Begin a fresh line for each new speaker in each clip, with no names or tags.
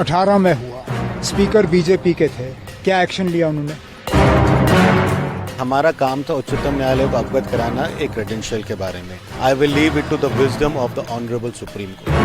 18 में हुआ। Speaker BJP के थे, क्या एक्शन लिया उन्होंने?
हमारा काम था उच्चतम न्यायालय को अवगत कराना एक क्रेडेंशियल के बारे में। I will leave it to the wisdom of the honourable Supreme Court.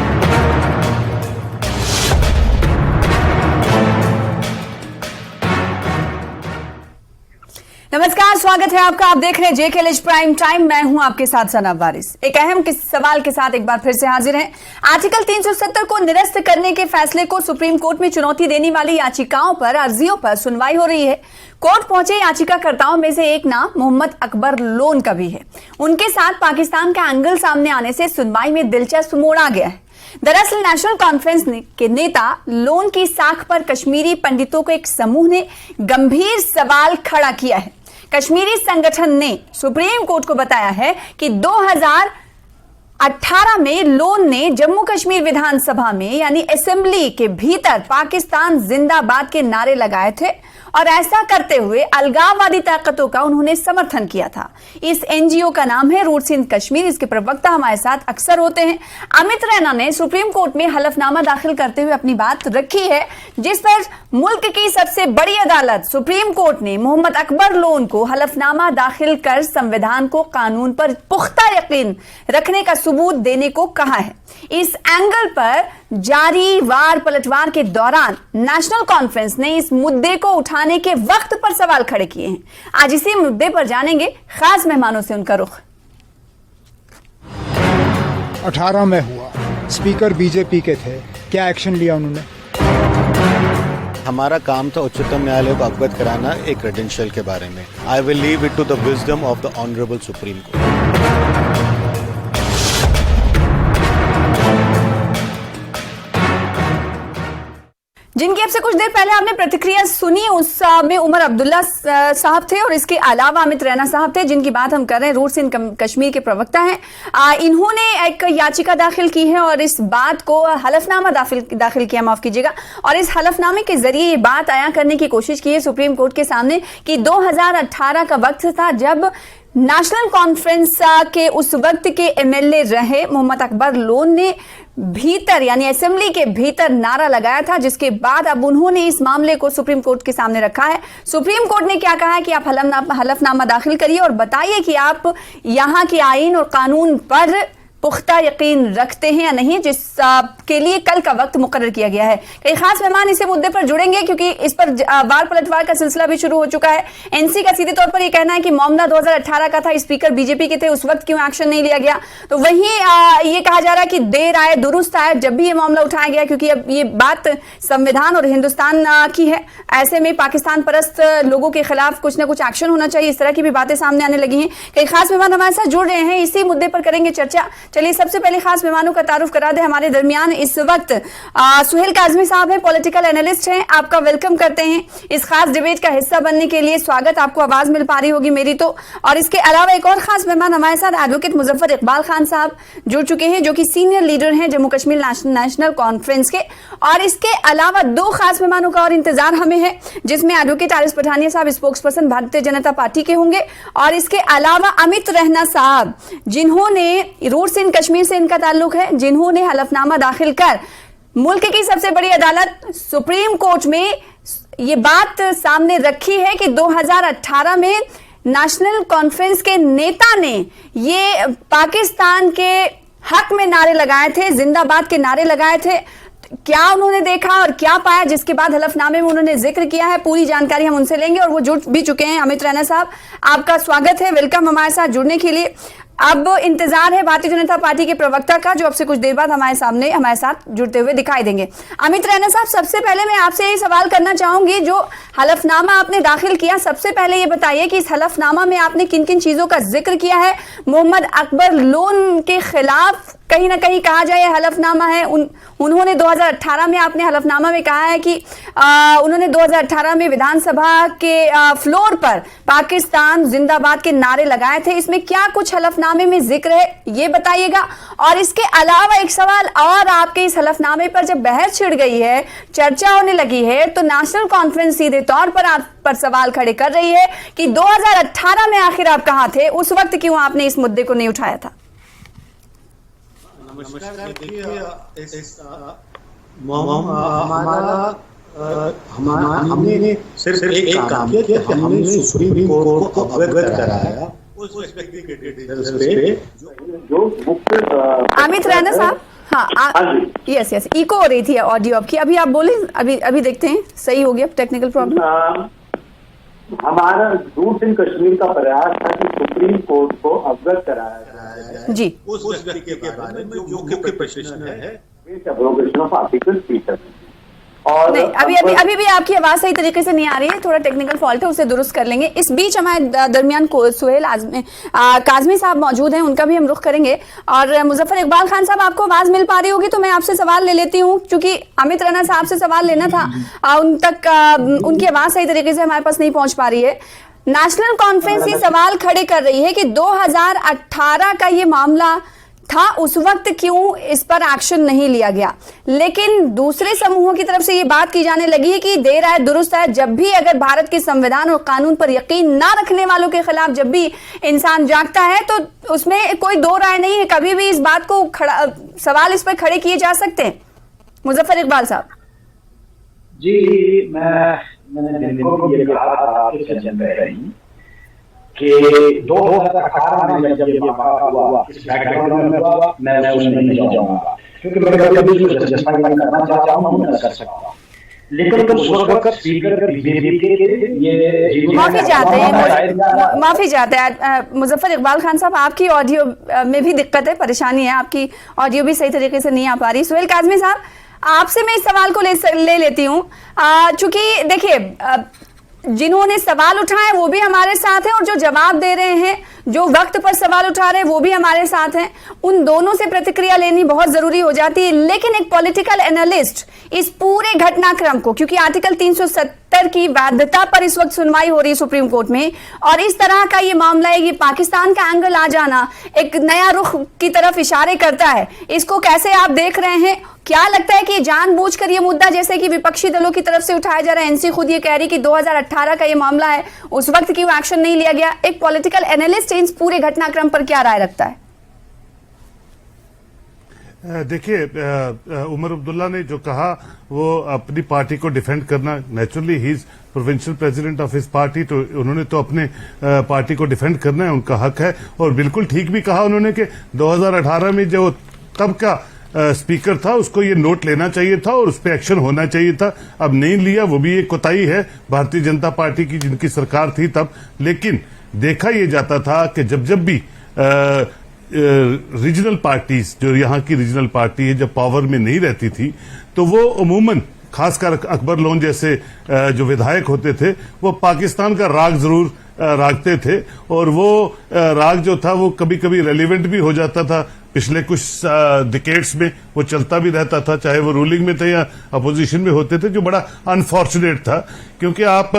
नमस्कार, स्वागत है आपका। आप देख रहे हैं जेकेएलएच प्राइम टाइम। मैं हूं आपके साथ सना वारिस। एक अहम सवाल के साथ एक बार फिर से हाजिर हैं। आर्टिकल 370 को निरस्त करने के फैसले को सुप्रीम कोर्ट में चुनौती देने वाली याचिकाओं पर, अर्जियों पर सुनवाई हो रही है। कोर्ट पहुंचे याचिकाकर्ताओं में से एक नाम मोहम्मद अकबर लोन का भी है। उनके साथ पाकिस्तान का एंगल सामने आने से सुनवाई में दिलचस्प मोड़ आ गया है। दरअसल नेशनल कॉन्फ्रेंस के नेता लोन की साख पर कश्मीरी पंडितों को एक समूह ने गंभीर सवाल खड़ा किया है। कश्मीरी संगठन ने सुप्रीम कोर्ट को बताया है कि 2018 में लोन ने जम्मू कश्मीर विधानसभा में यानी असेंबली के भीतर पाकिस्तान जिंदाबाद के नारे लगाए थे और ऐसा करते हुए अलगाववादी ताकतों का उन्होंने समर्थन किया था। इस एनजीओ का नाम है रूट्स इन कश्मीर। इसके प्रवक्ता हमारे साथ अक्सर होते हैं। अमित रैना ने सुप्रीम कोर्ट में हलफनामा दाखिल करते हुए अपनी बात रखी है, जिस पर मुल्क की सबसे बड़ी अदालत सुप्रीम कोर्ट ने मोहम्मद अकबर लोन को हलफनामा दाखिल कर संविधान को कानून पर पुख्ता यकीन रखने का सबूत देने को कहा है। इस एंगल पर जारी वार पलटवार के दौरान नेशनल कॉन्फ्रेंस ने इस मुद्दे को उठाने के वक्त पर सवाल खड़े किए हैं। आज इसी मुद्दे पर जानेंगे खास मेहमानों से उनका रुख।
18 में हुआ। स्पीकर बीजेपी के थे, क्या एक्शन लिया उन्होंने?
हमारा काम था उच्चतम न्यायालय को अवगत कराना एक क्रेडेंशियल के बारे में। I will leave it to the wisdom of the honourable Supreme Court.
जिनकी अब से कुछ देर पहले आपने प्रतिक्रिया सुनी, उस में उमर अब्दुल्ला साहब थे और इसके अलावा अमित रैना साहब थे, जिनकी बात हम कर रहे हैं। रूट्स इन कश्मीर के प्रवक्ता हैं। इन्होंने एक याचिका दाखिल की है और इस बात को हलफनामा दाखिल किया, माफ कीजिएगा, और इस हलफनामे के जरिए ये बात आया करने की कोशिश की है सुप्रीम कोर्ट के सामने कि 2018 का वक्त था जब नेशनल कॉन्फ्रेंस के उस वक्त के एमएलए रहे मोहम्मद अकबर लोन ने भीतर यानी असेंबली के भीतर नारा लगाया था, जिसके बाद अब उन्होंने इस मामले को सुप्रीम कोर्ट के सामने रखा है। सुप्रीम कोर्ट ने क्या कहा है कि आप हलफनामा दाखिल करिए और बताइए कि आप यहाँ की आईन और कानून पर पुख्ता यकीन रखते हैं या नहीं, जिसके लिए कल का वक्त मुकर्रर किया गया है। कई खास मेहमान इसी मुद्दे पर जुड़ेंगे क्योंकि इस पर वार पलटवार का सिलसिला भी शुरू हो चुका है। एनसी का सीधे तौर पर यह कहना है कि मामला 2018 का था, स्पीकर बीजेपी के थे, उस वक्त क्यों एक्शन नहीं लिया गया। तो वहीं ये कहा जा रहा है कि देर आए दुरुस्त आए, जब भी ये मामला उठाया गया, क्योंकि अब ये बात संविधान और हिंदुस्तान की है, ऐसे में पाकिस्तान परस्त लोगों के खिलाफ कुछ ना कुछ एक्शन होना चाहिए। इस तरह की भी बातें सामने आने लगी हैं। कई खास मेहमान हमारे साथ जुड़ रहे हैं, इसी मुद्दे पर करेंगे चर्चा। चलिए सबसे पहले खास मेहमानों का तारुफ करा दे। हमारे दरमियान इस वक्त सुहेल काजमी साहब हैं, पॉलिटिकल एनालिस्ट हैं। आपका वेलकम करते हैं इस खास डिबेट का हिस्सा बनने के लिए। स्वागत। आपको आवाज मिल पा रही होगी मेरी तो। और इसके अलावा एक और खास मेहमान हमारे साथ एडवोकेट मुजफ्फर इकबाल खान साहब जुड़ चुके हैं, जो कि सीनियर लीडर हैं जम्मू कश्मीर नेशनल कॉन्फ्रेंस के। और इसके अलावा दो खास मेहमानों का और इंतजार हमें है, जिसमें एडवोकेट आरिफ पठानिया साहब spokes person Bharatiya Janata party के होंगे, और इसके अलावा अमित रैना साहब, जिन्होंने रूट्स इन कश्मीर से इनका ताल्लुक है, जिन्होंने हलफनामा दाखिल कर मुल्क की सबसे बड़ी अदालत सुप्रीम कोर्ट में ये बात सामने रखी है कि 2018 में नेशनल कॉन्फ्रेंस के नेता ने ये पाकिस्तान के हक में नारे लगाए थे, जिंदाबाद के नारे लगाए थे। क्या उन्होंने देखा और क्या पाया, जिसके बाद हलफनामे में उन्होंने जिक्र किया है, पूरी जानकारी हम उनसे लेंगे और वो जुड़ भी चुके हैं। अमित रैना साहब, आपका स्वागत है, वेलकम हमारे साथ जुड़ने के लिए। अब इंतजार है भारतीय जनता पार्टी के प्रवक्ता का, जो अब से कुछ देर बाद हमारे साथ जुड़ते हुए दिखाई देंगे। अमित रैना साहब, सबसे पहले मैं आपसे यही सवाल करना चाहूंगी, जो हलफनामा आपने दाखिल किया, सबसे पहले ये बताइए कि इस हलफनामा में आपने किन किन चीजों का जिक्र किया है। मोहम्मद अकबर लोन के खिलाफ कहीं ना कहीं कहा जाए हलफनामा है। उन्होंने 2018 में आपने हलफनामा में कहा है कि उन्होंने 2018 में विधानसभा के फ्लोर पर पाकिस्तान जिंदाबाद के नारे लगाए थे। इसमें क्या कुछ हलफनामे में जिक्र है, ये बताइएगा। और इसके अलावा एक सवाल और, आपके इस हलफनामे पर जब बहस छिड़ गई है, चर्चा होने लगी है, तो नेशनल कॉन्फ्रेंस सीधे तौर पर आप पर सवाल खड़े कर रही है कि 2018 में आखिर आप कहां थे, उस वक्त क्यों आपने इस मुद्दे को नहीं उठाया था।
नमस्कार। देखिए,
हमने सिर्फ एक काम किया कि हमने सुप्रीम कोर्ट को अवगत कराया उस व्यक्ति के डिटेल्स पे
जो मुख्य
अमित रैना साहब, हाँ यस इको हो रही थी ऑडियो आपकी। अभी आप बोले, अभी देखते हैं सही हो गया। Technical problem.
हमारा दूरदर्शन कश्मीर का प्रयास था कि सुप्रीम कोर्ट को अवगत कराया जाए
जी
उस व्यक्ति के बारे में जो मुख्य पिटिशनर है
एब्रोगेशन ऑफ आर्टिकल 370। और
नहीं, अभी भी आपकी आवाज सही तरीके से नहीं आ रही है, थोड़ा टेक्निकल फॉल्ट है, उसे दुरुस्त कर लेंगे। इस बीच हमारे दरमियान सुहेल काजमी साहब मौजूद हैं, उनका भी हम रुख करेंगे। और मुजफ्फर इकबाल खान साहब, आपको आवाज मिल पा रही होगी तो मैं आपसे सवाल ले लेती हूँ, क्योंकि अमित रैना साहब से सवाल लेना था, उन तक उनकी आवाज सही तरीके से हमारे पास नहीं पहुंच पा रही है। नेशनल कॉन्फ्रेंस ये सवाल खड़े कर रही है कि 2018 का ये मामला था, उस वक्त क्यों इस पर एक्शन नहीं लिया गया। लेकिन दूसरे समूहों की तरफ से ये बात की जाने लगी है कि देर आए दुरुस्त है। जब भी अगर भारत के संविधान और कानून पर यकीन ना रखने वालों के खिलाफ जब भी इंसान जागता है तो उसमें कोई दो राय नहीं है, कभी भी इस बात को सवाल इस पर खड़े किए जा सकते हैं। मुजफ्फर इकबाल साहब
जी, मैंने दिन को ये कहा था आपके चर्चन में रही कि 2018 में जब ये वाक़ा हुआ, इस बैकग्राउंड में हुआ, मैं उसमें नहीं जाऊंगा क्योंकि मैं कभी भी जस्टिफाई करना चाहता हूं, मैं कर सकता हूं। लेकिन तो उस वक्त स्पीकर बीजेपी के ये
माफी चाहते हैं मुजफ्फर इकबाल खान साहब, आपकी ऑडियो में भी दिक्कत है, परेशानी है, आपकी ऑडियो भी सही तरीके से नहीं आ पा रही। सुहेल काजमी साहब, आपसे मैं इस सवाल को ले लेती हूँ, चूंकि देखिए जिन्होंने सवाल उठाए वो भी हमारे साथ हैं और जो जवाब दे रहे हैं, जो वक्त पर सवाल उठा रहे हैं वो भी हमारे साथ हैं। उन दोनों से प्रतिक्रिया लेनी बहुत जरूरी हो जाती है। लेकिन एक पॉलिटिकल एनालिस्ट इस पूरे घटनाक्रम को, क्योंकि आर्टिकल 370 की वैधता पर इस वक्त सुनवाई हो रही है सुप्रीम कोर्ट में, और इस तरह का ये मामला है, ये पाकिस्तान का एंगल आ जाना एक नया रुख की तरफ इशारे करता है। इसको कैसे आप देख रहे हैं? क्या लगता है कि जानबूझकर ये मुद्दा, जैसे कि विपक्षी दलों की तरफ से उठाया जा रहा है, एनसी खुद ये कह रही कि 2018 का ये मामला है, उस वक्त क्यों एक्शन नहीं लिया गया? एक पॉलिटिकल एनालिस्ट इस पूरे घटनाक्रम पर क्या राय रखता है?
देखिए, उमर अब्दुल्ला ने जो कहा वो अपनी पार्टी को डिफेंड करना, naturally he is provincial president of his party, तो उन्होंने तो अपने पार्टी को डिफेंड करना है, उनका हक है। और बिल्कुल ठीक भी कहा उन्होंने कि 2018 में जो तब का स्पीकर था उसको ये नोट लेना चाहिए था और उस पर एक्शन होना चाहिए था। अब नहीं लिया, वो भी एक कोताही है भारतीय जनता पार्टी की, जिनकी सरकार थी तब। लेकिन देखा यह जाता था कि जब भी रीजनल पार्टीज, जो यहाँ की रीजनल पार्टी है, जब पावर में नहीं रहती थी तो वो अमूमन, खासकर अकबर लोन जैसे जो विधायक होते थे, वो पाकिस्तान का राग जरूर रागते थे। और वो राग जो था वो कभी कभी रेलिवेंट भी हो जाता था, पिछले कुछ डिकेड्स में वो चलता भी रहता था, चाहे वो रूलिंग में थे या अपोजिशन में होते थे, जो बड़ा अनफॉर्चुनेट था। क्योंकि आप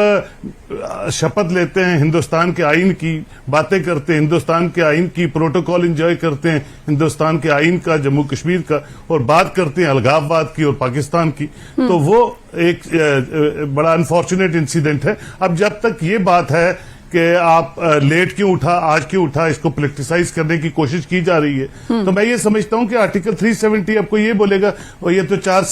शपथ लेते हैं, हिंदुस्तान के आइन की बातें करते हैं, हिंदुस्तान के आइन की प्रोटोकॉल एंजॉय करते हैं, हिंदुस्तान के आइन का, जम्मू कश्मीर का, और बात करते हैं अलगाववाद की और पाकिस्तान की, तो वो एक बड़ा अनफॉर्चुनेट इंसिडेंट है। अब जब तक ये बात है कि आप लेट क्यों उठा, आज क्यों उठा, इसको पॉलिटिसाइज करने की कोशिश की जा रही है, तो मैं ये समझता हूं कि आर्टिकल 370 आपको ये बोलेगा, और ये तो 5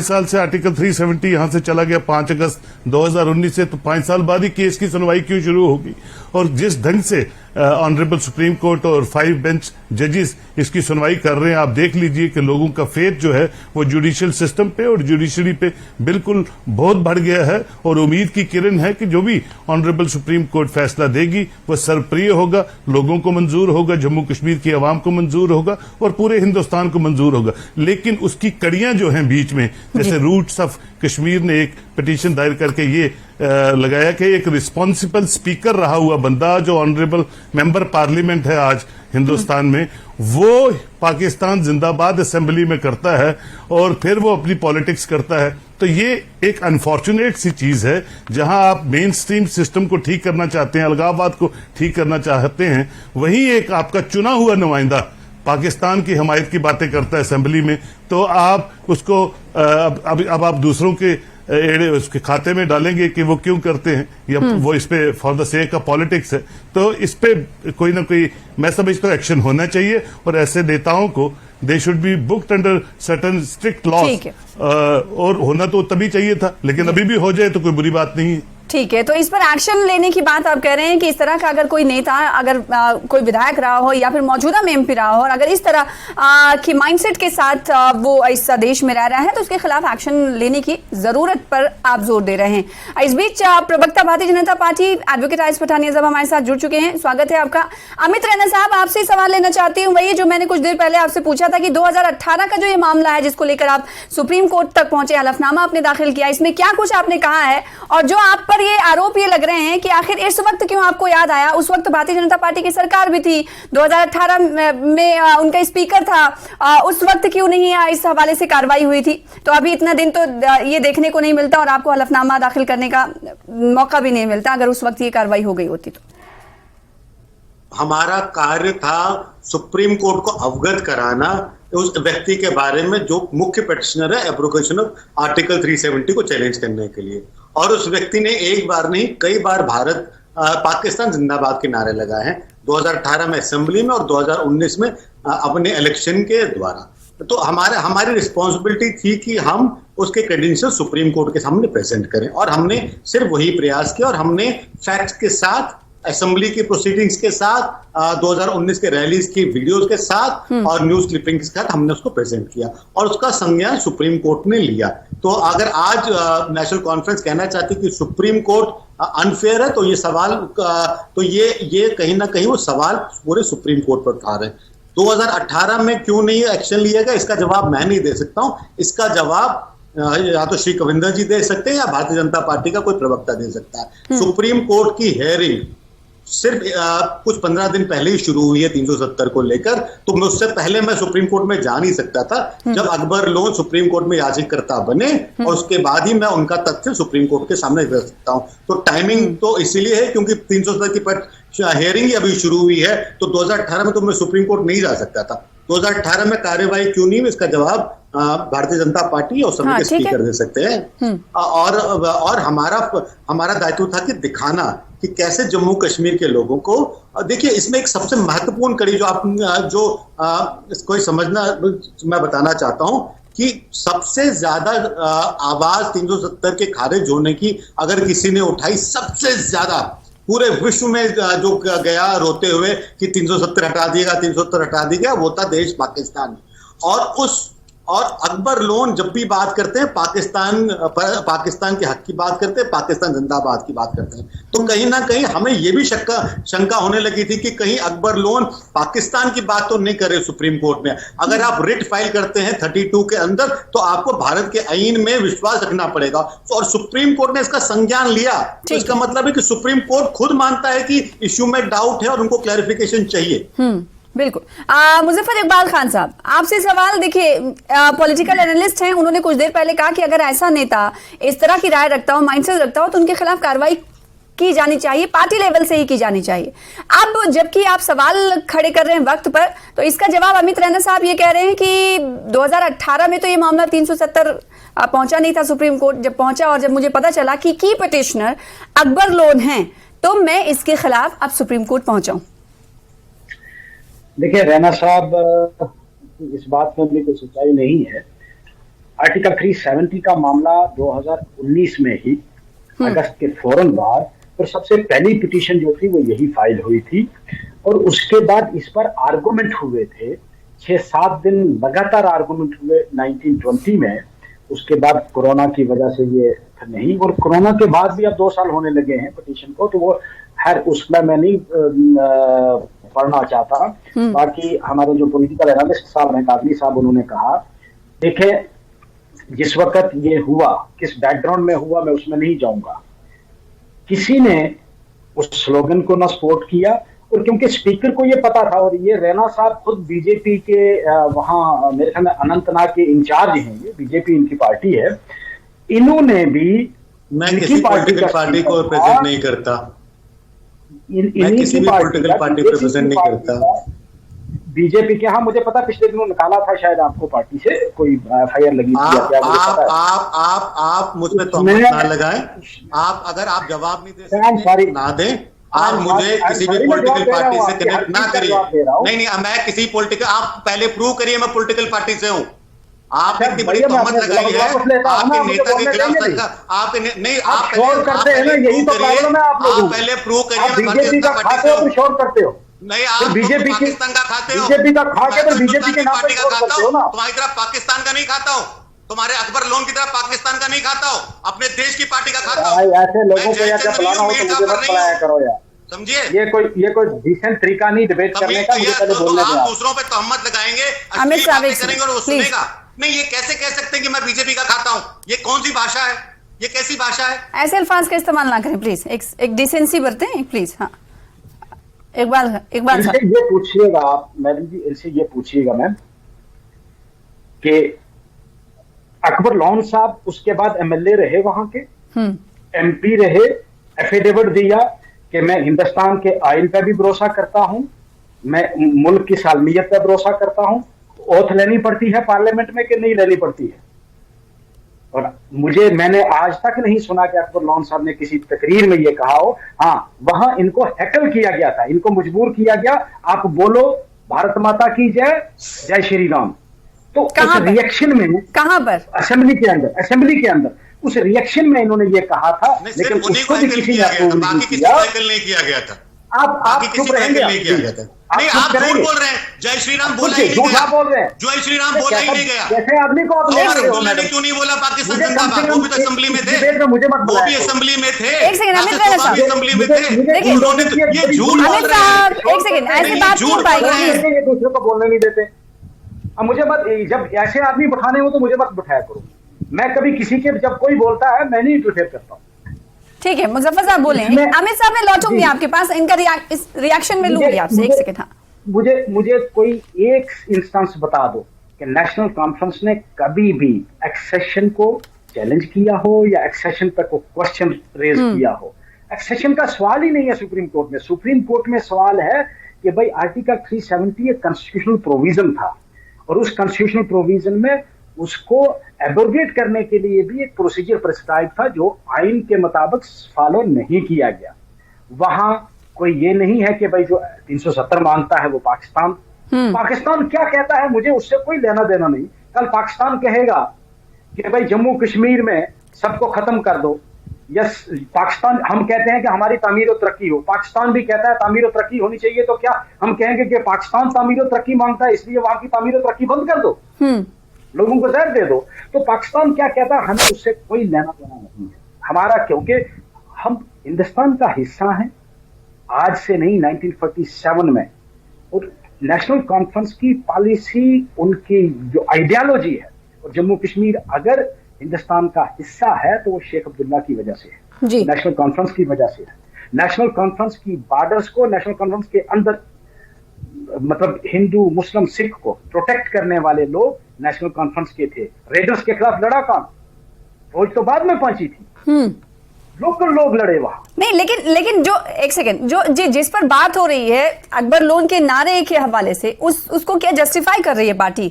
साल से आर्टिकल 370 यहां से चला गया 5 अगस्त 2019 से, तो 5 साल बाद ही केस की सुनवाई क्यों शुरू होगी? और जिस ढंग से ऑनरेबल सुप्रीम कोर्ट और 5 बेंच जजेस इसकी सुनवाई कर रहे हैं, आप देख लीजिए कि लोगों का फेथ जो है वो जुडिशियल सिस्टम पे और जुडिशरी पे बिल्कुल बहुत बढ़ गया है। और उम्मीद की किरण है कि जो भी ऑनरेबल सुप्रीम कोर्ट फैसला देगी वो सर्वप्रिय होगा, लोगों को मंजूर होगा, जम्मू कश्मीर की आवाम को मंजूर होगा और पूरे हिंदुस्तान को मंजूर होगा। लेकिन उसकी कड़ियां जो हैं बीच में, जैसे रूट्स ऑफ कश्मीर ने एक पिटीशन दायर करके ये लगाया कि एक रिस्पॉन्सिबल स्पीकर रहा हुआ बंदा, जो ऑनरेबल मेंबर पार्लियामेंट है आज हिंदुस्तान में, वो पाकिस्तान जिंदाबाद असेंबली में करता है और फिर वो अपनी पॉलिटिक्स करता है। तो ये एक अनफॉर्चुनेट सी चीज है, जहां आप मेन स्ट्रीम सिस्टम को ठीक करना चाहते हैं, अलगाववाद को ठीक करना चाहते हैं, वहीं एक आपका चुना हुआ नुमाइंदा पाकिस्तान की हमायत की बातें करता है असेंबली में, तो आप उसको अब आप दूसरों के उसके खाते में डालेंगे कि वो क्यों करते हैं, या वो इस पे for the sake of politics है, तो इस पे कोई ना कोई मैं समझता हूं एक्शन होना चाहिए, और ऐसे नेताओं को they should be booked under certain strict laws, और होना तो तभी चाहिए था, लेकिन अभी भी हो जाए तो कोई बुरी बात नहीं है।
ठीक है, तो इस पर एक्शन लेने की बात आप कह रहे हैं कि इस तरह का अगर कोई नेता, अगर कोई विधायक रहा हो या फिर मौजूदा में एमपी रहा हो, और अगर इस तरह की माइंडसेट के साथ वो इस देश में रह रहा है, तो उसके खिलाफ एक्शन लेने की जरूरत पर आप जोर दे रहे हैं। इस बीच प्रवक्ता भारतीय जनता पार्टी एडवोकेट आयस पठानिया साहब हमारे साथ जुड़ चुके हैं, स्वागत है आपका। अमित रैना साहब, आपसे सवाल लेना चाहती हूँ, वही जो मैंने कुछ देर पहले आपसे पूछा था कि 2018 का जो ये मामला है जिसको लेकर आप सुप्रीम कोर्ट तक पहुंचे, हलफनामा आपने दाखिल किया, इसमें क्या कुछ आपने कहा है, और जो आप पर ये आरोप ये लग रहे हैं कि आखिर इस वक्त क्यों आपको याद आया, उस वक्त भारतीय जनता पार्टी की सरकार भी थी, 2018 में उनका स्पीकर था, उस वक्त क्यों नहीं इस हवाले से कार्रवाई हुई थी? तो अभी इतना दिन तो ये देखने को नहीं मिलता और आपको हलफनामा दाखिल करने का मौका भी नहीं मिलता, अगर उस वक्त ये कार्रवाई हो गई होती तो।
हमारा कार्य था सुप्रीम कोर्ट को अवगत कराना उस व्यक्ति के बारे में जो मुख्य पिटिशनर है एब्रोगेशन ऑफ आर्टिकल 370 को चैलेंज करने के लिए, और उस व्यक्ति ने एक बार नहीं कई बार भारत पाकिस्तान जिंदाबाद के नारे लगाए हैं, 2018 में असेंबली में और 2019 में अपने इलेक्शन के द्वारा। तो हमारी रिस्पॉन्सिबिलिटी थी कि हम उसके क्रेडेंशियल सुप्रीम कोर्ट के सामने प्रेजेंट करें, और हमने सिर्फ वही प्रयास किया, और हमने फैक्ट्स के साथ, असेंबली की प्रोसीडिंग्स के साथ, 2019 के रैलीज की वीडियोस के साथ और न्यूज क्लिपिंग के साथ हमने उसको प्रेजेंट किया, और उसका संज्ञान सुप्रीम कोर्ट ने लिया। तो अगर आज नेशनल कॉन्फ्रेंस कहना चाहती कि सुप्रीम कोर्ट अनफेयर है, तो ये सवाल तो ये कहीं ना कहीं वो सवाल पूरे सुप्रीम कोर्ट पर उठा रहे हैं। 2018 में क्यों नहीं एक्शन लिया गया, इसका जवाब मैं नहीं दे सकता हूं, इसका जवाब या तो श्री कविंदर जी दे सकते हैं या भारतीय जनता पार्टी का कोई प्रवक्ता दे सकता है। सुप्रीम कोर्ट की हेयरिंग सिर्फ कुछ 15 दिन पहले ही शुरू हुई है 370 को लेकर, तो उससे पहले मैं सुप्रीम कोर्ट में जा नहीं सकता था। जब अकबर लोन सुप्रीम कोर्ट में याचिकाकर्ता बने, और उसके बाद ही मैं उनका तथ्य सुप्रीम कोर्ट के सामने रख सकता हूं। तो टाइमिंग तो इसीलिए है क्योंकि 370 की हेयरिंग ही अभी शुरू हुई है, तो 2018 में तो मैं सुप्रीम कोर्ट नहीं जा सकता था। 2018 में कार्यवाही क्यों नहीं, इसका जवाब भारतीय जनता पार्टी और सभी के स्पीकर दे सकते हैं। और हमारा दायित्व था कि दिखाना कि कैसे जम्मू कश्मीर के लोगों को, देखिए इसमें एक सबसे महत्वपूर्ण कड़ी जो इसको समझना मैं बताना चाहता हूं कि सबसे ज्यादा आवाज 370 के खारिज होने की अगर किसी ने उठाई, सबसे ज्यादा पूरे विश्व में जो गया रोते हुए कि 370 हटा दिएगा, 370 हटा दिएगा, वो था देश पाकिस्तान। और अकबर लोन जब भी बात करते हैं पाकिस्तान के हक की बात करते हैं, पाकिस्तान जिंदाबाद की बात करते हैं, तो कहीं ना कहीं हमें यह भी शंका होने लगी थी कि कहीं अकबर लोन पाकिस्तान की बात तो नहीं करे सुप्रीम कोर्ट में। अगर आप रिट फाइल करते हैं 32 के अंदर, तो आपको भारत के आईन में विश्वास रखना पड़ेगा, और सुप्रीम कोर्ट ने इसका संज्ञान लिया। तो इसका मतलब है कि सुप्रीम कोर्ट खुद मानता है कि इश्यू में डाउट है और उनको क्लैरिफिकेशन चाहिए।
बिल्कुल। मुजफ्फर इकबाल खान साहब, आपसे सवाल, देखिए पॉलिटिकल एनालिस्ट हैं, उन्होंने कुछ देर पहले कहा कि अगर ऐसा नेता इस तरह की राय रखता हो, माइंडसेट रखता हो, तो उनके खिलाफ कार्रवाई की जानी चाहिए, पार्टी लेवल से ही की जानी चाहिए। अब जबकि आप सवाल खड़े कर रहे हैं वक्त पर, तो इसका जवाब अमित रैना साहब ये कह रहे हैं कि 2018 में तो ये मामला 370 पहुंचा नहीं था सुप्रीम कोर्ट, जब पहुंचा और जब मुझे पता चला कि की पिटिशनर अकबर लोन हैं, तो मैं इसके खिलाफ अब सुप्रीम कोर्ट पहुंचाऊं।
देखिए रैना साहब, इस बात में भी कोई सच्चाई नहीं है। आर्टिकल 370 का मामला 2019 में ही अगस्त के फौरन बाद, और सबसे पहली पिटीशन जो थी वो यही फाइल हुई थी, और उसके बाद इस पर आर्गुमेंट हुए थे 6-7 दिन लगातार आर्गुमेंट हुए 1920 में। उसके बाद कोरोना की वजह से ये नहीं, और कोरोना के बाद भी अब 2 साल होने लगे हैं पिटीशन को, तो वो खैर उसमें मैं नहीं पढ़ना चाहता। बाकी हमारे जो पॉलिटिकल एनालिस्ट साहब हैं, कादरी साहब, उन्होंने कहा, देखें जिस वक्त ये हुआ, किस बैकग्राउंड में हुआ, मैं उसमें नहीं जाऊंगा। किसी ने उस स्लोगन को ना सपोर्ट किया, और क्योंकि स्पीकर को ये पता था, और ये रैना साहब खुद बीजेपी के वहां मेरे ख्याल में अनंतनाग के इंचार्ज हैं, ये बीजेपी इनकी पार्टी है, इन्होंने भी,
मैं किसी पॉलिटिकल पार्टी को रिप्रेजेंट नहीं करता, मैं किसी भी पॉलिटिकल पार्टी को रिप्रेजेंट नहीं करता।
बीजेपी के, हाँ मुझे पता, पिछले दिनों निकाला था शायद आपको पार्टी से कोई FIR लगी थी या क्या, मुझे पता है।
आप मुझ पे तोहमत ना लगाएं। आप अगर आप जवाब नहीं दे सकते ना दें। आप मुझे किसी भी पॉलिटिकल पार्टी से कनेक्ट ना करिए। नहीं, मैं किसी पॉलिटिकल, आप पहले प्रूव करिए मैं पॉलिटिकल पार्टी से हूँ। आपने इतनी बड़ी तोहमत लगाई है आपके नेता के खिलाफ, आपके नहीं, आप पहले प्रूव करिए मैं भारतीय जनता पार्टी से हूँ। नहीं, आप
बीजेपी
पाकिस्तान का खाते हो,
बीजेपी का खा के तो बीजेपी के नाम
पार्टी
पे
का खाता हो।
ना।
तुम्हारी तरह पाकिस्तान का नहीं खाता हो, तुम्हारे अकबर लोन की तरह पाकिस्तान का नहीं खाता हो, अपने देश की पार्टी का खाता हो।
ऐसे लोगों को या बुलाना हो तो मुझे मत बुलाया करो यार,
समझिए।
ये कोई डिसेंट तरीका नहीं डिबेट करने का। मुझे पहले बोलने दो।
आप दूसरों पे तहमत लगाएंगे,
अमित शाह
करेंगे और वो सुनेगा नहीं। ये कैसे कह सकते हैं कि मैं बीजेपी का खाता हूँ? ये कौन सी भाषा है? ये कैसी भाषा है?
ऐसे अल्फाज का इस्तेमाल ना करें प्लीज, एक डिसेंसी बरतें प्लीज। हाँ, एक बार
इनसे ये पूछिएगा आप मैडम जी, इनसे ये पूछिएगा मैम कि अकबर लोन साहब उसके बाद MLA रहे, वहां के MP रहे, एफिडेविट दिया कि मैं हिंदुस्तान के आइन पे भी भरोसा करता हूं, मैं मुल्क की सालमियत पे भरोसा करता हूं। ओथ लेनी पड़ती है पार्लियामेंट में कि नहीं लेनी पड़ती है? और मैंने आज तक नहीं सुना कि अकबर लोन साहब ने किसी तकरीर में ये कहा हो। हाँ, वहां इनको हैकल किया गया था, इनको मजबूर किया गया, आप बोलो भारत माता की जय, जय श्री राम। तो उस रिएक्शन में
कहां पर?
असेंबली के अंदर उस रिएक्शन में इन्होंने ये कहा था, लेकिन उसको भी किसी ने अप्रूव
नहीं किया गया था।
आप चुप रहेंगे?
नहीं, आप झूठ बोल रहे हैं। जय श्री राम बोला ही नहीं गया।
बोल रहे हैं,
जय श्री राम बोला ही नहीं गया।
जैसे आदमी को आप ले रहे हो।
मैंने क्यों नहीं बोला? पाकिस्तान जिंदाबाद, वो भी तो असेंबली में थे,
मुझे मत
वो भी असेंबली में थे।
एक सेकंड अमित राणा साहब,
असेंबली में थे।
उन्होंने
ये झूठ बोल
अमित
रहे
साहब,
हैं।
एक सेकंड, ऐसे बात क्यों पाएंगे?
ये दूसरे को बोलने नहीं देते। अब मुझे मत, जब ऐसे आदमी बिठाने हो तो मुझे मत बिठाया करो। मैं कभी किसी के, जब कोई बोलता है मैं नहीं इंटरफेयर करता हूँ।
ठीक है, मुजफ्फर साहब बोले। अमित साहब, मैं लौटूंगी आपके पास, इनका रिएक्शन में लूंगी आपसे। एक सेकंड। हाँ,
मुझे कोई एक इंस्टेंस बता दो कि नेशनल कॉन्फ्रेंस ने कभी भी एक्सेशन को चैलेंज किया हो या एक्सेशन पर कोई क्वेश्चन रेज किया हो। एक्सेशन का सवाल ही नहीं है सुप्रीम कोर्ट में। सुप्रीम कोर्ट में सवाल है कि भाई आर्टिकल 370 एक कॉन्स्टिट्यूशनल प्रोविजन था, और उस कॉन्स्टिट्यूशनल प्रोविजन में उसको एब्रोगेट करने के लिए भी एक प्रोसीजर प्रिस्क्राइब था जो आइन के मुताबिक फॉलो नहीं किया गया। वहां कोई ये नहीं है कि भाई जो 370 मांगता है वो पाकिस्तान क्या कहता है मुझे उससे कोई लेना देना नहीं। कल पाकिस्तान कहेगा कि भाई जम्मू कश्मीर में सबको खत्म कर दो, यस पाकिस्तान, हम कहते हैं कि हमारी तामीर और तरक्की हो, पाकिस्तान भी कहता है तामीर और तरक्की होनी चाहिए, तो क्या हम कहेंगे कि पाकिस्तान तामीर और तरक्की मांगता है इसलिए वहां की तामीर और तरक्की बंद कर दो, लोगों को जहर दे दो? तो पाकिस्तान क्या कहता है, हमें उससे कोई लेना देना नहीं है हमारा, क्योंकि हम हिंदुस्तान का हिस्सा हैं आज से नहीं, 1947 में। और नेशनल कॉन्फ्रेंस की पॉलिसी, उनकी जो आइडियोलॉजी है, और जम्मू कश्मीर अगर हिंदुस्तान का हिस्सा है तो वो शेख अब्दुल्ला की वजह से है, नेशनल कॉन्फ्रेंस की वजह से है। नेशनल कॉन्फ्रेंस की बॉर्डर्स को, नेशनल कॉन्फ्रेंस के अंदर मतलब हिंदू मुस्लिम सिख को प्रोटेक्ट करने वाले लोग नेशनल कॉन्फ्रेंस के थे। रेडर्स के खिलाफ लड़ा कौन? फौज तो बाद में पहुंची थी, लोकल लोग लड़े वहां।
नहीं, लेकिन जो एक सेकंड, जो जिस पर बात हो रही है अकबर लोन के नारे के हवाले से, उसको क्या जस्टिफाई कर रही है पार्टी?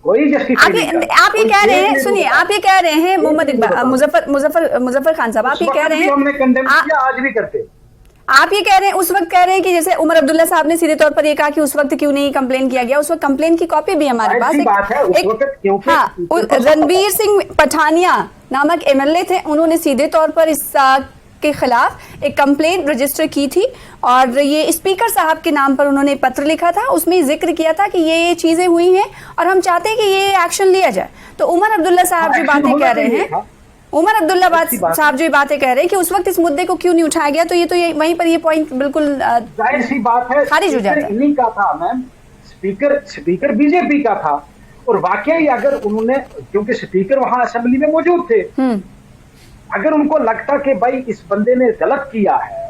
कोई जस्टिफाई नहीं।
आप ये कह रहे हैं, सुनिए, आप ये कह रहे हैं मोहम्मद इकबाल, मुजफ्फर खान साहब, आप ये कह रहे हैं,
हमने कंडेम किया, आज भी करते।
आप ये कह रहे हैं, उस वक्त कह रहे हैं कि जैसे उमर अब्दुल्ला साहब ने सीधे तौर पर ये कहा कि उस वक्त क्यों नहीं कंप्लेन किया गया। उस वक्त कंप्लेन की कॉपी भी हमारे पास रणवीर सिंह पठानिया नामक MLA थे, उन्होंने सीधे तौर पर इस के खिलाफ एक कंप्लेन रजिस्टर की थी, और ये स्पीकर साहब के नाम पर उन्होंने पत्र लिखा था। उसमें जिक्र किया था कि ये चीजें हुई हैं और हम चाहते हैं कि ये एक्शन लिया जाए। तो उमर अब्दुल्ला साहब जो बातें कह रहे हैं, उमर अब्दुल्ला साहब जो बातें कह रहे हैं कि उस वक्त इस मुद्दे को क्यों नहीं उठाया गया, तो ये वहीं पर ये पॉइंट बिल्कुल
जाहिर सी बात है
खारिज हो जाता है।
इन्हीं का था मैम, स्पीकर बीजेपी का था, और वाकई अगर उन्होंने, क्योंकि स्पीकर वहां असेंबली में मौजूद थे, अगर उनको लगता कि भाई इस बंदे ने गलत किया है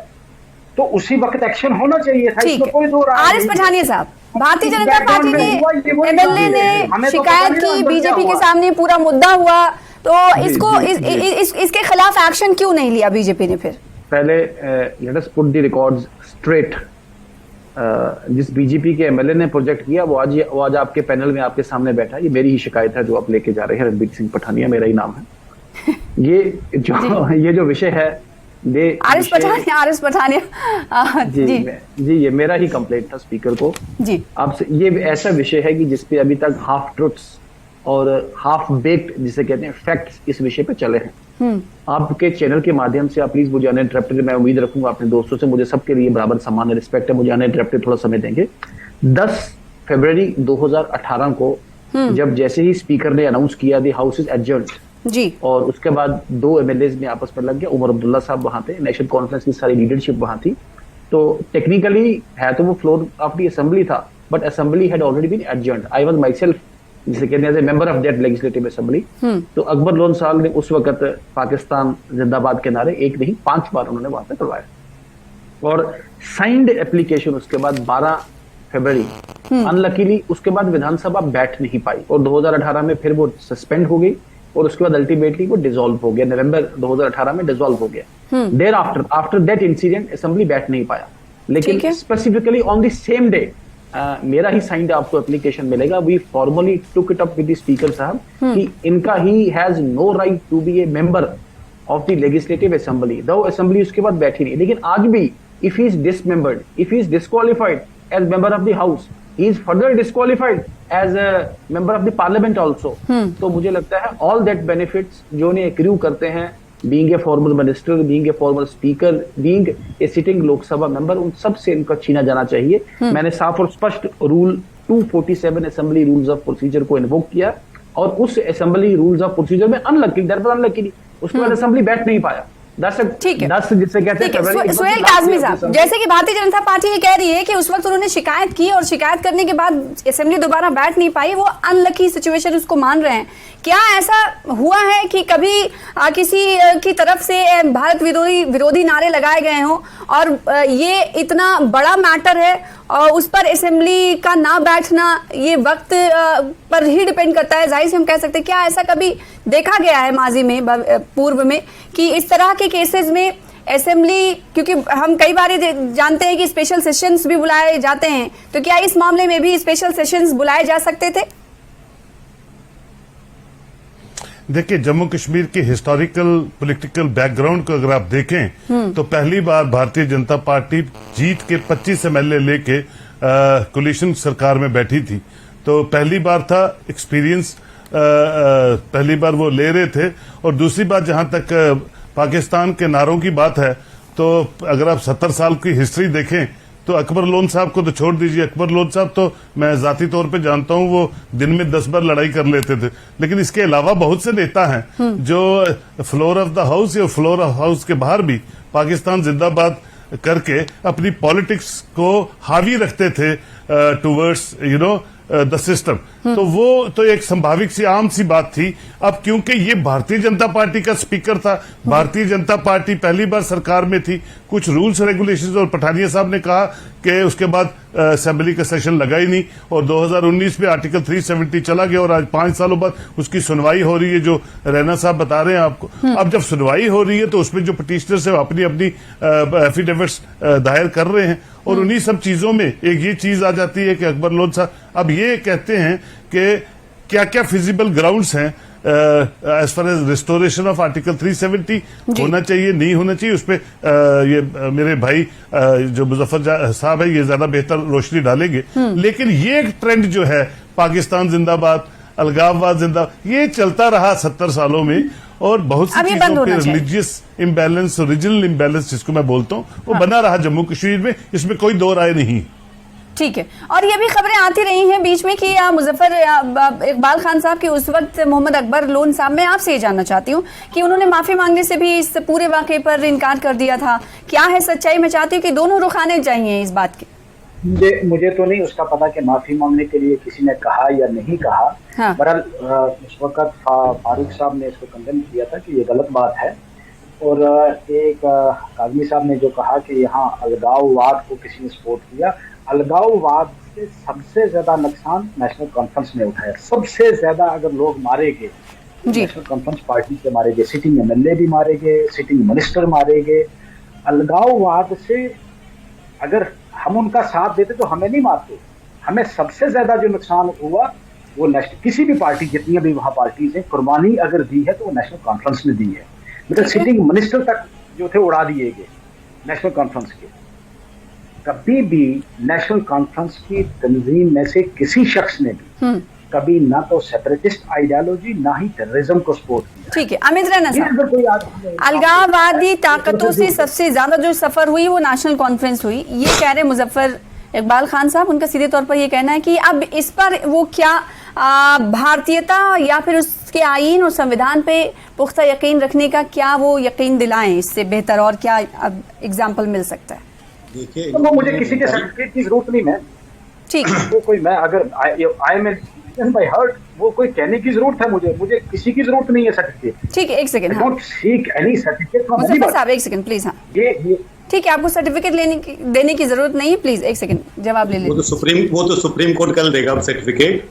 तो उसी वक्त एक्शन होना चाहिए था। इसमें कोई दो राय नहीं।
आरिफ पठानिया साहब, भारतीय जनता पार्टी के MLA ने शिकायत की, बीजेपी के सामने पूरा मुद्दा हुआ, तो इसको इसके खिलाफ एक्शन क्यों नहीं लिया बीजेपी ने? फिर
पहले let us put the records straight
जिस बीजेपी के एमएलए ने प्रोजेक्ट किया वो आज आपके पैनल में आपके सामने बैठा है। ये मेरी ही शिकायत है जो आप लेके जा रहे हैं, रणबीर सिंह पठानिया मेरा ही नाम है। ये जो विषय है
आरएस पठानिया
जी ये मेरा ही कंप्लेंट था स्पीकर को
जी।
आपसे ये ऐसा विषय है कि जिसपे अभी तक हाफ ट्रुथ्स और हाफ बेक्ड जिसे कहते हैं फैक्ट्स इस विषय पे चले हैं। आपके चैनल के माध्यम से आप प्लीज मुझे अनइंटरप्टेड, मैं उम्मीद रखूंगा अपने दोस्तों से, मुझे सबके लिए बराबर सम्मान रिस्पेक्ट है, मुझे अनइंटरप्टेड थोड़ा समय देंगे। 10 फरवरी 2018 को जब जैसे ही स्पीकर ने अनाउंस किया द हाउस इज एडजर्न्ड
जी, और
उसके बाद 2 एमएलएज में आपस में लग गया। उमर अब्दुल्ला साहब वहां थे, नेशनल कॉन्फ्रेंस की सारी लीडरशिप वहां थी। तो टेक्निकली है तो वो फ्लोर ऑफ द असेंबली था, but assembly had already been adjourned. I was myself जिसे कहते हैं member of that legislative assembly. तो अकबर लोन साहब ने उस वक्त पाकिस्तान जिंदाबाद के नारे 1 नहीं 5 बार उन्होंने वहां पे करवाया और साइंड एप्लीकेशन उसके बाद 12 फरवरी। अनलकीली उसके बाद विधानसभा बैठ नहीं पाई और 2018 में फिर वो सस्पेंड हो गई और उसके बाद अल्टीमेटली वो डिसॉल्व हो गया, नवंबर 2018 में डिसॉल्व हो गया। There after that incident assembly बैठ नहीं पाया, लेकिन specifically on the same day मेरा ही साइंड आपको एप्लीकेशन मिलेगा। We formally took it up with the speaker साहब कि इनका ही has no right to be a member of the legislative assembly. दो असेंबली उसके बाद बैठी नहीं, लेकिन आज भी if he is dismembered, if he is disqualified as member of the house, he is further disqualified as a member of the parliament also। तो मुझे लगता है all that benefits जो उन्हें accrue करते हैं being a former minister, being a former speaker, being a sitting Lok Sabha member, उन सब से इनको छीना जाना चाहिए। मैंने साफ और स्पष्ट rule 247 assembly rules of procedure को इन्वोक किया और उस असेंबली रूल्स ऑफ प्रोसीजर में अनलकी उसके बाद असेंबली बैठ नहीं पाया।
ठीक है,
10 जिससे कहते हैं
सुहेल काज़मी साहब, जैसे कि भारतीय जनता पार्टी ये कह रही है कि उस वक्त उन्होंने शिकायत की और शिकायत करने के बाद असेंबली दोबारा बैठ नहीं पाई, वो अनलकी सिचुएशन उसको मान रहे हैं। क्या ऐसा हुआ है कि कभी किसी की तरफ से भारत विरोधी नारे लगाए गए हों और ये इतना बड़ा मैटर है और उस पर असेंबली का ना बैठना ये वक्त पर ही डिपेंड करता है? जाहिर से हम कह सकते हैं, क्या ऐसा कभी देखा गया है माजी में, पूर्व में, कि इस तरह के केसेस में असेंबली, क्योंकि हम कई बार जानते हैं कि स्पेशल सेशंस भी बुलाए जाते हैं, तो क्या इस मामले में भी स्पेशल सेशंस बुलाए जा सकते थे?
देखिए, जम्मू कश्मीर के हिस्टोरिकल पॉलिटिकल बैकग्राउंड को अगर आप देखें तो पहली बार भारतीय जनता पार्टी जीत के 25 एमएलए लेके कोलिशन सरकार में बैठी थी। तो पहली बार था एक्सपीरियंस, पहली बार वो ले रहे थे। और दूसरी बात, जहां तक पाकिस्तान के नारों की बात है, तो अगर आप 70 साल की हिस्ट्री देखें तो अकबर लोन साहब को तो छोड़ दीजिए, अकबर लोन साहब तो मैं जाती तौर पे जानता हूं, वो दिन में 10 बार लड़ाई कर लेते थे। लेकिन इसके अलावा बहुत से नेता हैं जो फ्लोर ऑफ द हाउस या फ्लोर ऑफ हाउस के बाहर भी पाकिस्तान जिंदाबाद करके अपनी पॉलिटिक्स को हावी रखते थे टुवर्ड्स द सिस्टम। तो वो तो एक संभाविक सी आम सी बात थी। अब क्योंकि ये भारतीय जनता पार्टी का स्पीकर था, भारतीय जनता पार्टी पहली बार सरकार में थी, कुछ रूल्स रेगुलेशंस, और पठानिया साहब ने कहा कि उसके बाद असेंबली का सेशन लगा ही नहीं और 2019 में आर्टिकल 370 चला गया और आज 5 सालों बाद उसकी सुनवाई हो रही है, जो रैना साहब बता रहे हैं आपको। अब जब सुनवाई हो रही है तो उसमें जो पिटिशनर्स है अपनी अपनी एफिडेविट्स दायर कर रहे हैं और उन्हीं सब चीजों में एक ये चीज आ जाती है कि अकबर लोन साहब अब ये कहते हैं कि क्या क्या फिजिबल ग्राउंड्स हैं as far as restoration of article 370 होना चाहिए, नहीं होना चाहिए। उसपे ये मेरे भाई जो मुजफ्फर साहब है ये ज्यादा बेहतर रोशनी डालेंगे। लेकिन ये एक ट्रेंड जो है, पाकिस्तान जिंदाबाद, अलगाववाद जिंदाबाद, ये चलता रहा 70 सालों में और बहुत सी चीजों पे रिलीजियस इम्बैलेंस, रीजनल इम्बैलेंस जिसको मैं बोलता हूँ, वो बना रहा जम्मू कश्मीर में, इसमें कोई दो राय नहीं।
ठीक है, और ये भी खबरें आती रही हैं बीच में कि मुजफ्फर इकबाल खान साहब की उस वक्त मोहम्मद अकबर लोन साहब, मैं आपसे ये जानना चाहती हूँ कि उन्होंने माफी मांगने से भी इस पूरे वाकये पर इनकार कर दिया था। क्या है सच्चाई? मैं चाहती हूँ कि दोनों रुख आने चाहिए इस बात के।
मुझे तो नहीं उसका पता कि माफी मांगने के लिए किसी ने कहा या नहीं कहा।
हाँ।
बहरहाल उस वक्त फारूक साहब ने इसको कंडेम किया था कि ये गलत बात है और एक काज़मी साहब ने जो कहा कि यहाँ अलगाववाद को किसी ने सपोर्ट किया। अलगाववाद से सबसे ज्यादा नुकसान नेशनल कॉन्फ्रेंस ने उठाया। सबसे ज्यादा अगर लोग मारे गए नेशनल कॉन्फ्रेंस पार्टी से मारे गए, सिटिंग एमएलए भी मारे गए, सिटिंग मिनिस्टर मारे गए। अलगाववाद से अगर हम उनका साथ देते तो हमें नहीं मारते। हमें सबसे ज्यादा जो नुकसान हुआ वो नेशनल, किसी भी पार्टी, जितनी भी वहां पार्टीज हैं, कुर्बानी अगर दी है तो वो नेशनल कॉन्फ्रेंस ने दी है। मतलब सिटिंग मिनिस्टर तक जो थे उड़ा दिए गए नेशनल कॉन्फ्रेंस के। कभी भी नेशनल कॉन्फ्रेंस की तंजीम में से किसी शख्स ने भी कभी ना तो सेपरेटिस्ट आइडियोलॉजी ना ही टेररिज्म को सपोर्ट किया।
ठीक है, अमित रैना साहब, अलगाववादी ताकतों से सबसे ज्यादा जो सफर हुई वो नेशनल कॉन्फ्रेंस हुई, ये कह रहे मुजफ्फर इकबाल खान साहब। उनका सीधे तौर पर ये कहना है कि अब इस पर वो क्या भारतीयता या फिर उसके आईन और संविधान पे पुख्ता यकीन रखने का क्या वो यकीन दिलाएं, इससे बेहतर और क्या अब एग्जाम्पल मिल सकता है?
देखिए,
तो वो मुझे किसी के सर्टिफिकेट की जरूरत नहीं है।
ठीक है,
वो कोई, मैं अगर आई एम बाय हार्ट, वो कोई कहने की जरूरत है मुझे किसी की जरूरत नहीं है सर्टिफिकेट।
ठीक है, एक second,
don't seek any certificate from
Muzaffar साहब एक सेकंड प्लीज। हाँ,
ये
ठीक है, आपको सर्टिफिकेट देने की जरूरत नहीं है, प्लीज एक सेकंड जवाब ले लीजिए।
वो तो सुप्रीम कोर्ट कल देगा सर्टिफिकेट।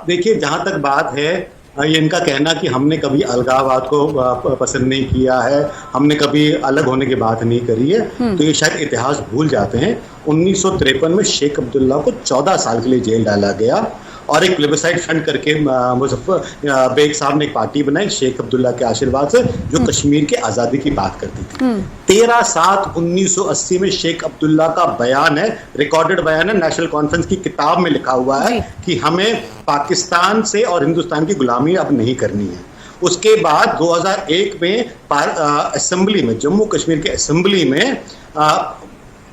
देखिए, जहां तक बात है, ये इनका कहना कि हमने कभी अलगाववाद को पसंद नहीं किया है, हमने कभी अलग होने की बात नहीं करी है, तो ये शायद इतिहास भूल जाते हैं। 1953 में शेख अब्दुल्ला को 14 साल के लिए जेल डाला गया और एक प्लेबिसाइट फंड करके मुजफ्फर बेग साहब ने एक पार्टी बनाई शेख अब्दुल्ला के आशीर्वाद से, जो कश्मीर के आजादी की बात करती थी। 13/7/1980 में शेख अब्दुल्ला का बयान है, रिकॉर्डेड बयान है, नेशनल कॉन्फ्रेंस की किताब में लिखा हुआ है कि हमें पाकिस्तान से और हिंदुस्तान की गुलामी अब नहीं करनी है। उसके बाद 2001 में असेंबली में, जम्मू कश्मीर के असेंबली में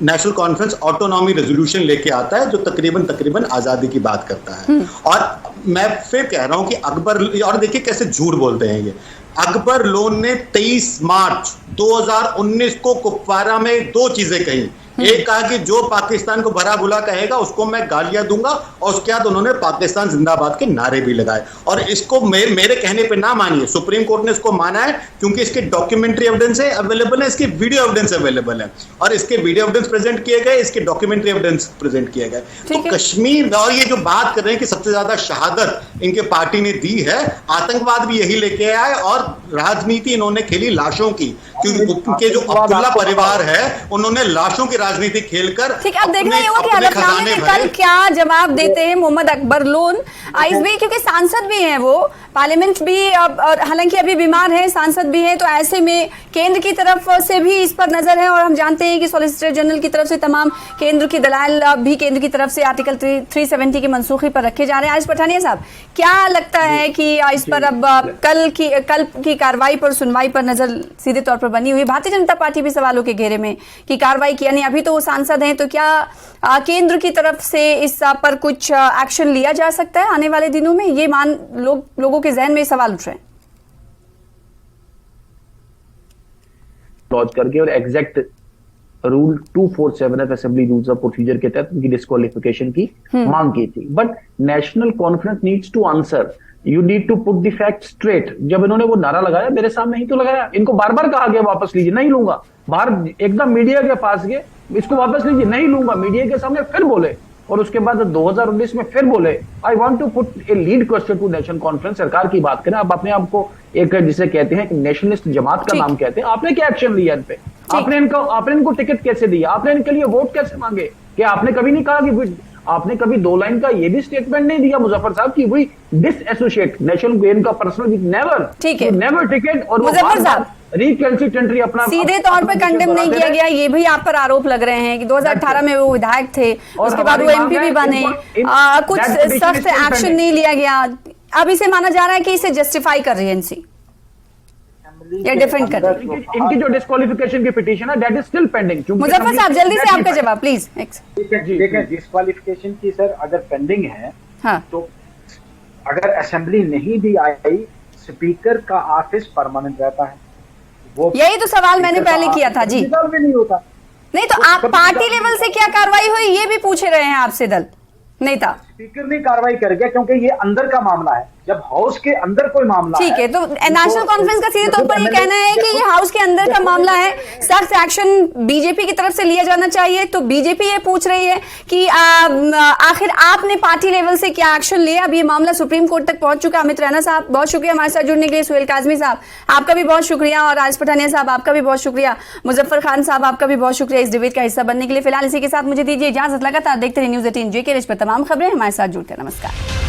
नेशनल कॉन्फ्रेंस ऑटोनॉमी रेजोल्यूशन लेके आता है, जो तकरीबन आजादी की बात करता है। और मैं फिर कह रहा हूं कि अकबर, और देखिए कैसे झूठ बोलते हैं ये, अकबर लोन ने 23 मार्च 2019 को कुपवारा में 2 चीजें कही। एक कहा कि जो पाकिस्तान को भरा बुला कहेगा उसको मैं गालियां दूंगा, और उसके बाद उन्होंने पाकिस्तान जिंदाबाद के नारे भी लगाए। और इसको मेरे कहने पे ना मानिए, सुप्रीम कोर्ट ने इसको माना है क्योंकि इसके डॉक्यूमेंट्री एविडेंस है अवेलेबल है, इसके वीडियो एविडेंस अवेलेबल है, और इसके वीडियो एविडेंस प्रेजेंट किए गए, इसके डॉक्यूमेंट्री एविडेंस प्रेजेंट किए गए। तो कश्मीर, और ये जो बात कर रहे हैं कि सबसे ज्यादा शहादत इनके पार्टी ने दी है, आतंकवाद भी यही लेके आया है, और राजनीति इन्होंने खेली लाशों की, क्योंकि उनके जो अब्दुल्ला परिवार है उन्होंने लाशों की राजनीति खेलकर।
ठीक है, अब देखना ये होगा कि हलफनामे में कल क्या जवाब देते हैं मोहम्मद अकबर लोन आईएसबी, क्योंकि सांसद भी हैं वो, पार्लियामेंट भी, और हालांकि अभी बीमार हैं, सांसद भी हैं, तो ऐसे में केंद्र की तरफ से भी इस पर नजर है। और हम जानते हैं कि सॉलिसिटर जनरल की तरफ से तमाम केंद्र की दलाल भी केंद्र की तरफ से आर्टिकल 370 की मनसूखी पर रखे जा रहे हैं। आरिफ पठानिया साहब, क्या लगता है कि इस पर अब कल की कार्रवाई पर, सुनवाई पर नजर सीधे तौर पर बनी हुई? भारतीय जनता पार्टी भी सवालों के घेरे में कि कार्रवाई किया नहीं, अभी तो वो सांसद हैं, तो क्या केंद्र की तरफ से इस पर कुछ एक्शन लिया जा सकता है आने वाले दिनों में? ये लोगों के जहन में सवाल उठ रहे हैं।
लॉन्च करके और exact rule 247 assembly rules of procedure के तहत उनकी डिस्क्वालिफिकेशन की मांग की थी। But national conference needs to answer, you need to put the fact straight. जब इन्होंने वो नारा लगाया, मेरे सामने ही तो लगाया, इनको बार बार कहा गया वापस लीजिए, नहीं लूंगा, बाहर एकदम मीडिया के पास गए, इसको वापस लीजिए, नहीं लूंगा, मीडिया के सामने फिर बोले, और उसके बाद 2019 में फिर बोले I want to put a lead question to national conference. सरकार की बात करें, आप अपने आप को एक जिसे कहते हैं नेशनलिस्ट जमात का नाम कहते हैं, आपने क्या एक्शन लिया इन पे? आपने इनको टिकट कैसे दिया? आपने इनके लिए वोट कैसे मांगे? कि आपने कभी नहीं कहा कि, आपने कभी 2 लाइन का ये भी स्टेटमेंट नहीं दिया मुजफ्फर साहब की वी डिसएसोसिएट नेशनल गेन का पर्सनल विद नेवर,
ठीक है,
नेवर टिकट। और
मुजफ्फर साहब
रिकैल्सिट्रेंटरी अपना
सीधे तौर पर कंडेम नहीं किया गया, ये भी आप पर आरोप लग रहे हैं कि 2018 में वो विधायक थे, उसके बाद वो एमपी भी बने, कुछ सख्त एक्शन नहीं लिया गया। अब इसे माना जा रहा है कि इसे जस्टिफाई कर रही है एनसी या डिफेंड कर रही है।
इनकी जो डिस्क्वालिफिकेशन की पिटीशन है that is still pending.
Muzaffar साहब जल्दी से आपका जवाब प्लीज।
देखें, डिस्क्वालिफिकेशन की सर अगर पेंडिंग है,
हाँ,
तो अगर असेंबली नहीं भी आई, स्पीकर का ऑफिस परमानेंट रहता है। वो
यही तो सवाल मैंने पहले किया था जी।
भी नहीं होता।
नहीं तो आप पार्टी लेवल से क्या कार्रवाई हुई ये भी पूछ रहे हैं आपसे दल नेता।
स्पीकर नहीं कार्रवाई कर गया क्योंकि ये अंदर का मामला है। जब हाउस के अंदर कोई मामला
ठीक है, तो नेशनल कॉन्फ्रेंस का सीधे तौर पर ये कहना है कि ये हाउस के अंदर का मामला है, सख्त एक्शन बीजेपी की तरफ से लिया जाना चाहिए। तो बीजेपी ये पूछ रही है कि आखिर आपने पार्टी लेवल से क्या एक्शन लिया? अब ये मामला सुप्रीम कोर्ट तक पहुंच चुका। अमित रैना साहब बहुत शुक्रिया हमारे साथ जुड़ने के लिए। सुहेल काजमी साहब आपका भी बहुत शुक्रिया, और आरिफ पठानिया साहब आपका भी बहुत शुक्रिया, मुजफ्फर खान साहब आपका भी बहुत शुक्रिया इस डिबेट का हिस्सा बनने के लिए। फिलहाल इसी के साथ मुझे दीजिए इजाजत। लगातार देखते रहिए न्यूज़ 18 JK, इस पर तमाम खबरें हमारे साथ जुड़ते। नमस्कार।